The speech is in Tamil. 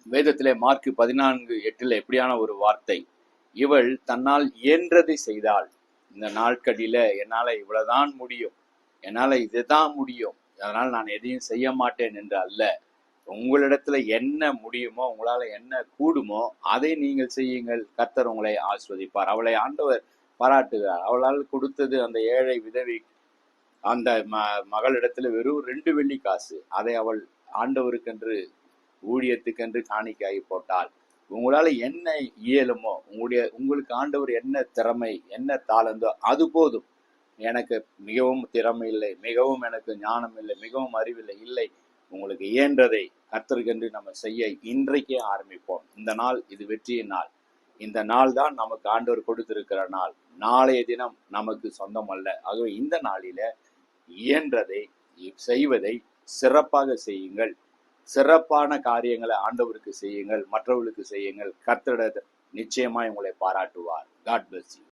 வேதத்திலே மார்க் 14:8 எப்படியான ஒரு வார்த்தை, இவள் தன்னால் இயன்றதை செய்தாள். இந்த நாட்களில என்னால இவ்வளவுதான் முடியும், என்னால இதுதான் முடியும், அதனால் நான் எதையும் செய்ய மாட்டேன் என்று அல்ல. உங்களிடத்துல என்ன முடியுமோ, உங்களால என்ன கூடுமோ அதை நீங்கள் செய்யுங்கள், கர்த்தர் உங்களை ஆஸ்வதிப்பார். அவளை ஆண்டவர் பாராட்டுகிறார். அவளால் கொடுத்தது அந்த ஏழை விதவி அந்த மகளிடத்துல வெறும் 2 வெள்ளி காசு. அதை அவள் ஆண்டவருக்கென்று ஊழியத்துக்கென்று காணிக்கையாகி போட்டால். உங்களால என்ன இயலுமோ, உங்களுக்கு ஆண்டவர் என்ன திறமை, என்ன தாளந்தோ அது போதும். எனக்கு மிகவும் திறமை இல்லை, மிகவும் எனக்கு ஞானம் இல்லை, மிகவும் அறிவில்லை, இல்லை, உங்களுக்கு இயன்றதை கர்த்தருக்கென்று நம்ம செய்ய இன்றைக்கே ஆரம்பிப்போம். இந்த நாள் இது வெற்றியின் நாள். இந்த நாள் தான் நமக்கு ஆண்டவர் கொடுத்திருக்கிற நாள். நாளைய தினம் நமக்கு சொந்தம் அல்ல. ஆகவே இந்த நாளில இயன்றதை செய்வதை சிறப்பாக செய்யுங்கள். சிறப்பான காரியங்களை ஆண்டவருக்கு செய்யுங்கள், மற்றவர்களுக்கு செய்யுங்கள். கர்த்தர் நிச்சயமாய் உங்களை பாராட்டுவார். God bless you.